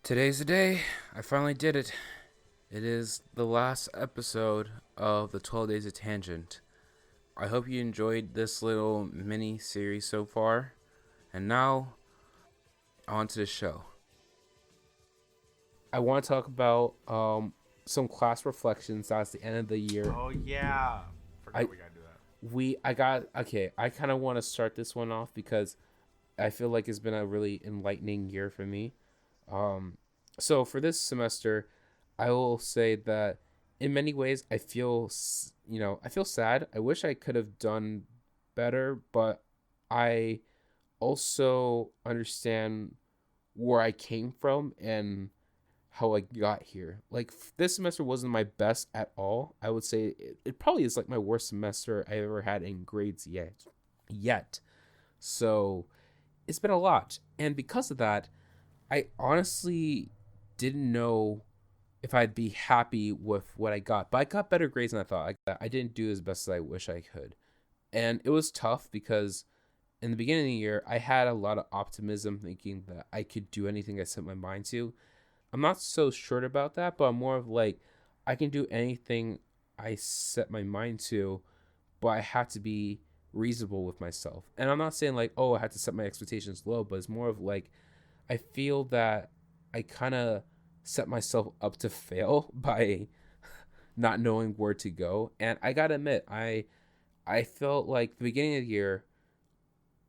Today's the day. I finally did it. It is the last episode of the 12 Days of Tangent. I hope you enjoyed this little mini series so far. And now, on to the show. I want to talk about some class reflections. That's the end of the year. Oh yeah, I forgot we gotta do that. I got okay. I kind of want to start this one off because I feel like it's been a really enlightening year for me. Um, so for this semester, I will say that in many ways I feel I feel sad. I wish I could have done better, but I also understand where I came from and how I got here. Like this semester wasn't my best at all. I would say it probably is like my worst semester I ever had in grades yet. So it's been a lot, and because of that, I honestly didn't know if I'd be happy with what I got, but I got better grades than I thought. I didn't do as best as I wish I could, and it was tough because in the beginning of the year I had a lot of optimism, thinking that I could do anything I set my mind to. I'm not so sure about that, but I'm more of like I can do anything I set my mind to, but I have to be reasonable with myself. And I'm not saying like, oh, I had to set my expectations low, but it's more of like I feel that I kind of set myself up to fail by not knowing where to go. And I gotta admit, I felt like the beginning of the year,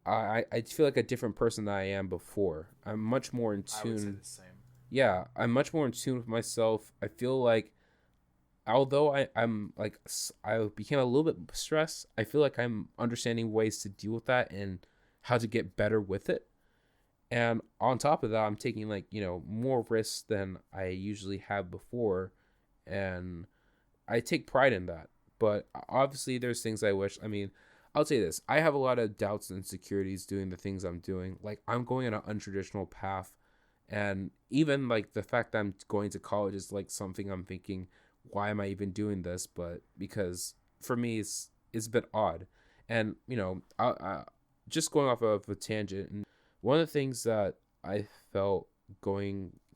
I feel like a different person than I am before. I'm much more in I would say tune. the same. Yeah, I'm much more in tune with myself. I feel like although I'm like I became a little bit stressed, I feel like I'm understanding ways to deal with that and how to get better with it. And on top of that, I'm taking like, more risks than I usually have before. And I take pride in that. But obviously, there's things I wish. I mean, I'll say this: I have a lot of doubts and insecurities doing the things I'm doing. Like, I'm going on an untraditional path. And even like the fact that I'm going to college is like something I'm thinking, why am I even doing this? But because for me, it's a bit odd. And, just going off of a tangent, and one of the things that I felt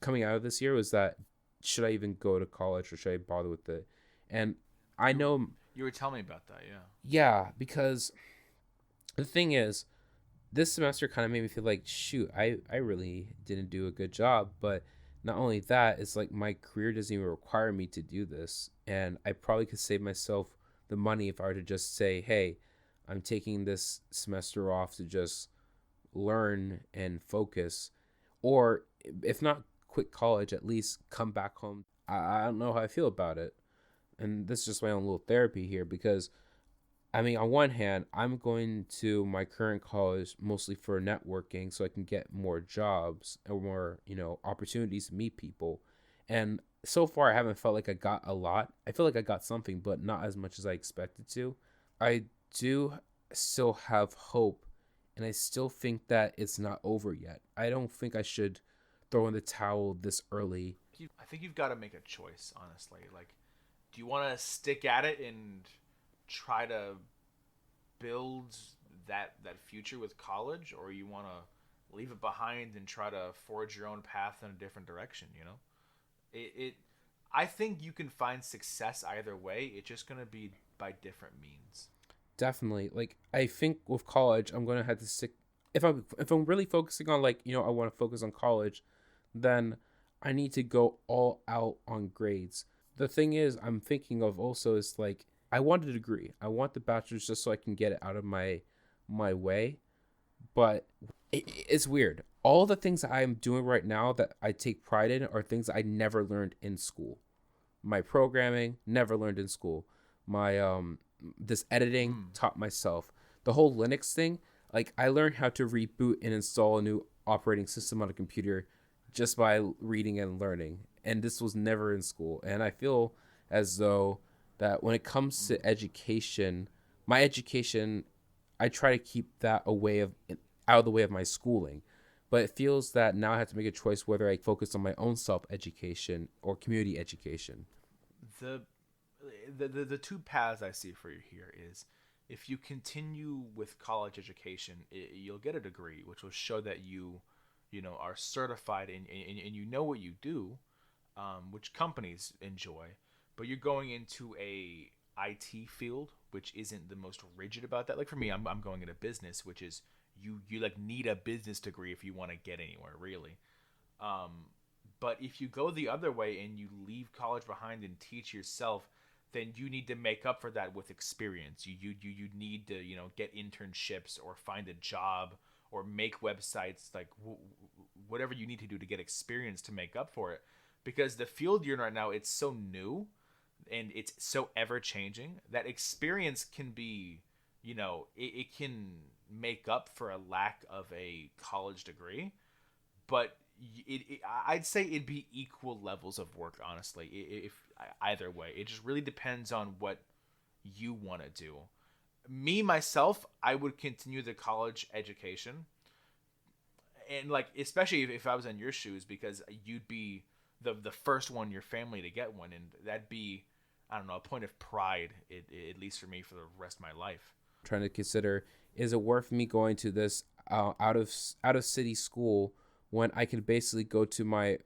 coming out of this year was that should I even go to college or should I bother with it? And I You know, you were telling me about that, yeah. yeah, because the thing is, this semester kind of made me feel like, shoot, I really didn't do a good job. But not only that, it's like my career doesn't even require me to do this. And I probably could save myself the money if I were to just say, hey, I'm taking this semester off to just learn and focus, or if not quit college, at least come back home. I don't know how I feel about it, and this is just my own little therapy here because I mean, on one hand, I'm going to my current college mostly for networking so I can get more jobs or more, opportunities to meet people. And so far, I haven't felt like I got a lot. I feel like I got something, but not as much as I expected to. I do still have hope, and I still think that it's not over yet. I don't think I should throw in the towel this early. I think you've got to make a choice, honestly. Like, do you want to stick at it and try to build that future with college, or you want to leave it behind and try to forge your own path in a different direction? It I think you can find success either way. It's just gonna be by different means. Definitely. Like I think with college, I'm gonna have to stick. If I'm really focusing on like I want to focus on college, then I need to go all out on grades. The thing is, I'm thinking of also is like I want a degree. I want the bachelor's just so I can get it out of my way. But it's weird. All the things that I'm doing right now that I take pride in are things I never learned in school. My programming never learned in school. My this editing Mm. taught myself. The whole Linux thing, like I learned how to reboot and install a new operating system on a computer just by reading and learning. And this was never in school. And I feel as though that when it comes Mm. to education, my education, I try to keep that away of out of the way of my schooling. But it feels that now I have to make a choice whether I focus on my own self education or community education. The, the two paths I see for you here is if you continue with college education, you'll get a degree, which will show that are certified and you know what you do, which companies enjoy, but you're going into a IT field, which isn't the most rigid about that. Like for me, I'm going into business, which is you like need a business degree if you want to get anywhere, really. Um, but if you go the other way and you leave college behind and teach yourself, then you need to make up for that with experience. You need to get internships or find a job or make websites, like whatever you need to do to get experience to make up for it, because the field you're in right now, it's so new and it's so ever changing that experience can be, it can make up for a lack of a college degree, but I'd say it'd be equal levels of work, honestly, if either way. It just really depends on what you want to do. Me myself, I would continue the college education, and like especially if I was in your shoes, because you'd be the first one in your family to get one, and that'd be, I don't know, a point of pride, at least for me, for the rest of my life. Trying to consider, is it worth me going to this out of city school when I could basically go to my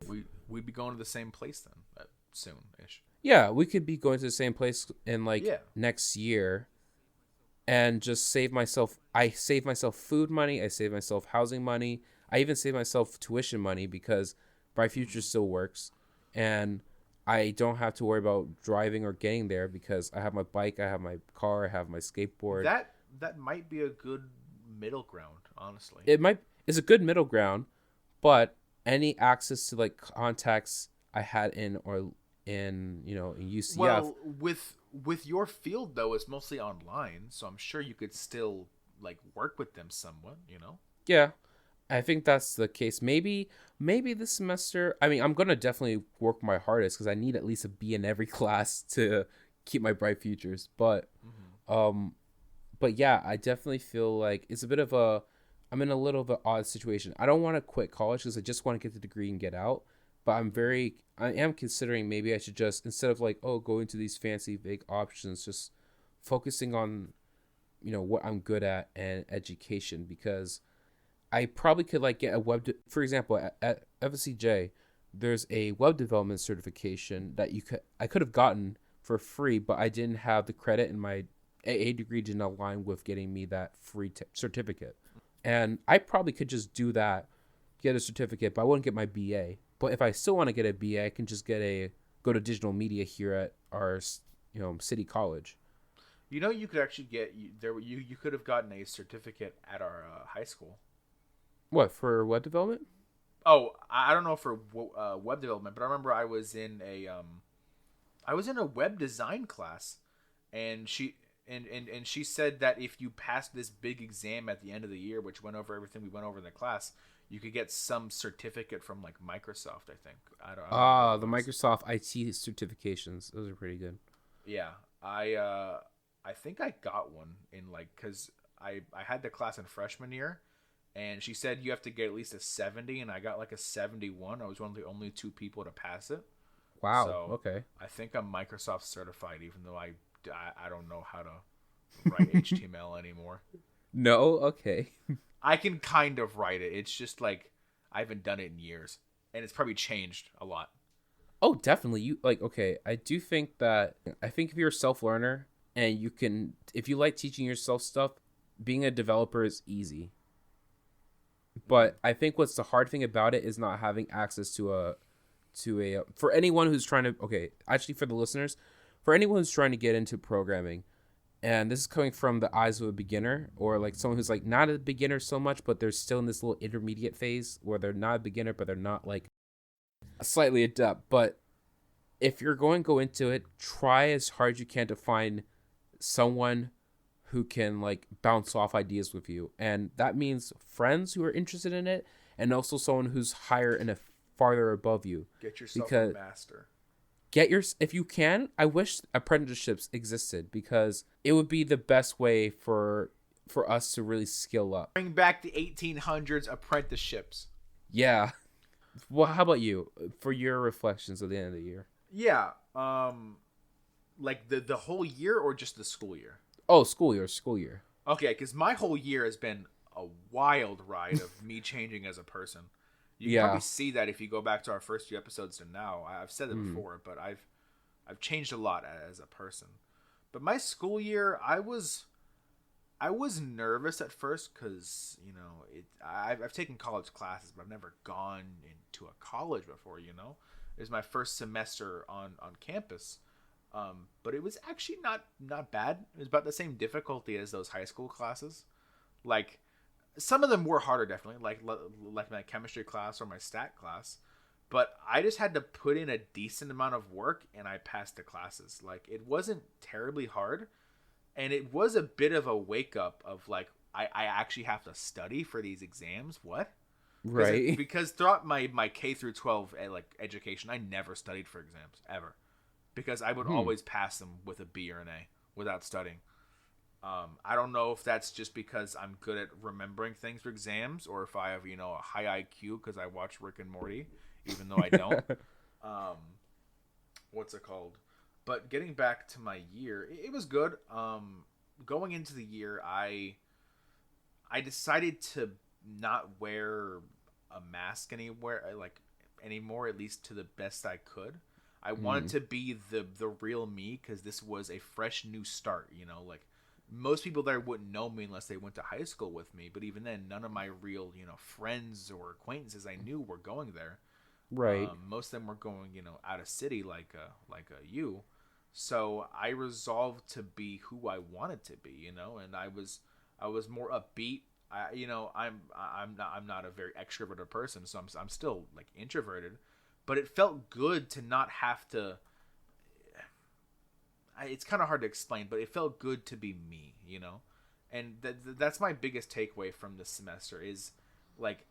We'd be going to the same place then, soon ish. Yeah, we could be going to the same place in Yeah. next year, and just save myself. I save myself food money. I save myself housing money. I even save myself tuition money because Bright Future still works, and I don't have to worry about driving or getting there because I have my bike, I have my car, I have my skateboard. That might be a good middle ground, honestly. It's a good middle ground, but any access to like contacts I had in in UCF. Well, with your field though, it's mostly online, so I'm sure you could still like work with them somewhat. Yeah, I think that's the case. Maybe this semester. I mean, I'm gonna definitely work my hardest because I need at least a B in every class to keep my bright futures. But yeah, I definitely feel like it's a bit of a. I'm in a little bit odd situation. I don't want to quit college because I just want to get the degree and get out. But I am considering maybe I should just, instead of like, go into these fancy big options, just focusing on, what I'm good at and education, because I probably could like get for example, at FSCJ, there's a web development certification that I could have gotten for free, but I didn't have the credit, and my AA degree didn't align with getting me that free certificate. And I probably could just do that, get a certificate, but I wouldn't get my BA. But if I still want to get a BA, I can just go to digital media here at our city college. You could actually you could have gotten a certificate at our high school. What, for web development? Oh, I don't know for web development, but I remember I was in a web design class, and she said that if you passed this big exam at the end of the year, which went over everything we went over in the class, you could get some certificate from like Microsoft, I think. I don't know the Microsoft IT certifications. Those are pretty good. Yeah. I think I got one in cuz I had the class in freshman year, and she said you have to get at least a 70, and I got like a 71. I was one of the only two people to pass it. Wow. So okay. I think I'm Microsoft certified, even though I don't know how to write HTML anymore. No? Okay. I can kind of write it. It's just like I haven't done it in years, and it's probably changed a lot. Oh, definitely. Okay, I think if you're a self-learner and if you like teaching yourself stuff, being a developer is easy. But I think what's the hard thing about it is not having access to a for anyone who's trying to, actually for the listeners, for anyone who's trying to get into programming, and this is coming from the eyes of a beginner, or like someone who's like not a beginner so much, but they're still in this little intermediate phase where they're not a beginner, but they're not like slightly adept. But if you're going to go into it, try as hard as you can to find someone who can like bounce off ideas with you. And that means friends who are interested in it, and also someone who's higher and farther above you. Get yourself a master. If you can, I wish apprenticeships existed, because it would be the best way for us to really skill up. Bring back the 1800s apprenticeships. Yeah. Well, how about you for your reflections at the end of the year? Yeah. Like the whole year or just the school year? Oh, school year. Okay, because my whole year has been a wild ride of me changing as a person. You can probably Yeah. see that if you go back to our first few episodes to now. I've said it Mm. before, but I've changed a lot as a person. But my school year, I was nervous at first because I've taken college classes, but I've never gone into a college before. It was my first semester on campus, but it was actually not bad. It was about the same difficulty as those high school classes. Like some of them were harder, definitely, like my chemistry class or my stat class. But I just had to put in a decent amount of work, and I passed the classes. Like it wasn't terribly hard, and it was a bit of a wake up of like I actually have to study for these exams. What? Because Right. because throughout my K through 12 like education, I never studied for exams ever because I would Hmm. always pass them with a B or an A without studying. I don't know if that's just because I'm good at remembering things for exams, or if I have a high IQ because I watch Rick and Morty, even though I don't. Um, what's it called? But getting back to my year, it was good. Going into the year, I decided to not wear a mask anywhere, like anymore, at least to the best I could. I wanted Hmm. to be the real me because this was a fresh new start. Like most people there wouldn't know me unless they went to high school with me. But even then, none of my real friends or acquaintances I knew were going there. Right. Most of them were going out of city like you. So I resolved to be who I wanted to be, and I was more upbeat. I'm not a very extroverted person, so I'm still like introverted, but it felt good to not have to. It's kind of hard to explain, but it felt good to be me. And that's my biggest takeaway from this semester is like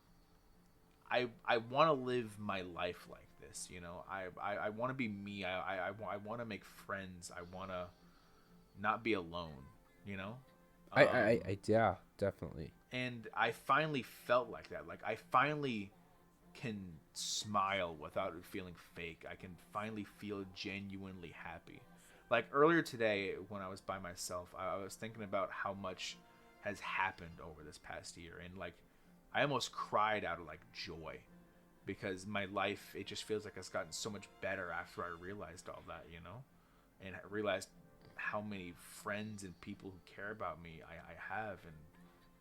I want to live my life like this. I want to be me. I want to make friends. I want to not be alone. You know, Yeah, definitely. and I finally felt like that. Like I finally can smile without it feeling fake. I can finally feel genuinely happy. Like earlier today, when I was by myself, I was thinking about how much has happened over this past year, and like I almost cried out of like joy because my life it just feels like it's gotten so much better after I realized all that, and I realized how many friends and people who care about me I have, and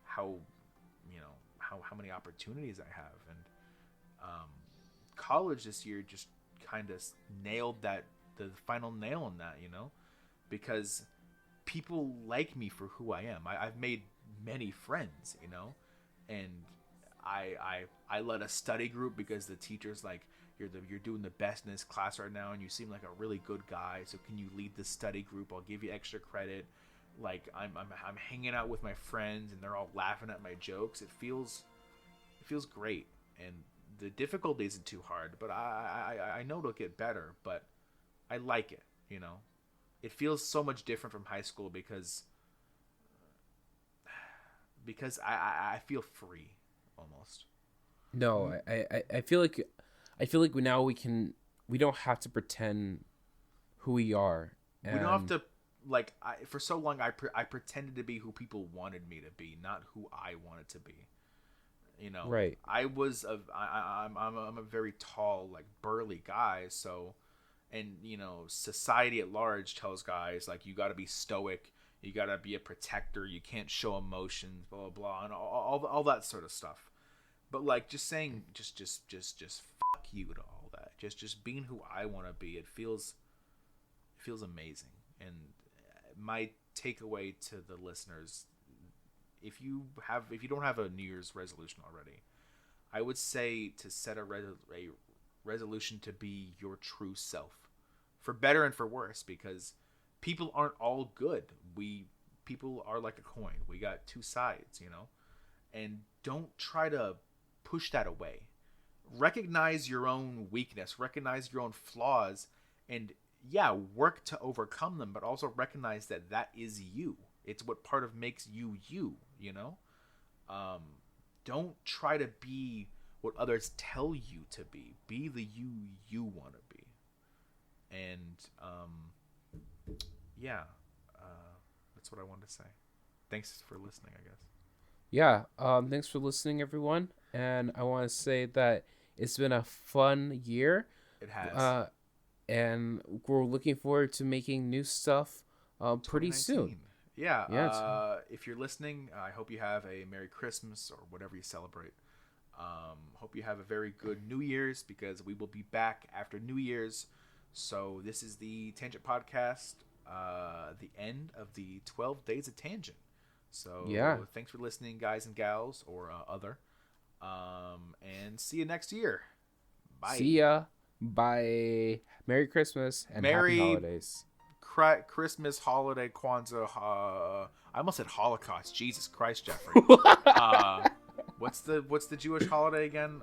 how how many opportunities I have, and um, college this year just kind of nailed the final nail in that, because people like me for who I am. I've made many friends, and I led a study group because the teacher's like, you're doing the best in this class right now, and you seem like a really good guy. So can you lead the study group? I'll give you extra credit. Like I'm hanging out with my friends, and they're all laughing at my jokes. It feels great, and the difficulty isn't too hard. But I know it'll get better. But I like it. It feels so much different from high school because I feel free almost. No, I feel like now we don't have to pretend who we are. We don't have And to for so long I pretended to be who people wanted me to be, not who I wanted to be. right. I was I'm a very tall, like burly guy, so and society at large tells guys like you got to be stoic, you got to be a protector, you can't show emotions, blah blah blah, and all that sort of stuff. But like just saying just fuck you to all that, just being who I want to be, it feels amazing. And my takeaway to the listeners, if you don't have a New Year's resolution already, I would say to set a resolution to be your true self, for better and for worse, because people aren't all good. People are like a coin. We got two sides, and don't try to push that away. Recognize your own weakness, recognize your own flaws, and yeah, work to overcome them, but also recognize that that is you. It's what part of makes you you, um, don't try to be what others tell you to be. Be the you want to be. And yeah, that's what I wanted to say. Thanks for listening, I guess. Yeah. Thanks for listening, everyone. And I want to say that It's been a fun year. It has. And we're looking forward to making new stuff pretty soon. 2019. Yeah. Yeah, If you're listening, I hope you have a Merry Christmas or whatever you celebrate. Hope you have a very good New Year's, because we will be back after New Year's. So this is the Tangent Podcast, the end of the 12 Days of Tangent. So yeah. thanks for listening, guys and gals, or other. And see you next year. Bye. See ya. Bye. Merry Christmas and Merry happy holidays. Christmas, holiday, Kwanzaa. I almost said Holocaust. Jesus Christ, Jeffrey. What's the Jewish holiday again?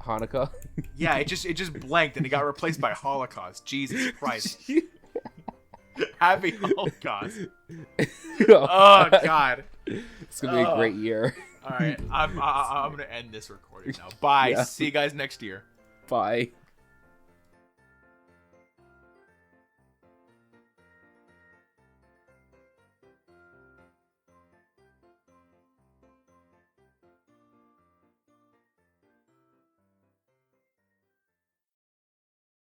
Hanukkah. Yeah, it just blanked and it got replaced by Holocaust. Jesus Christ. Happy Holocaust. Oh God. It's gonna be a great year. All right, I'm gonna end this recording now. Bye. Yeah. See you guys next year. Bye.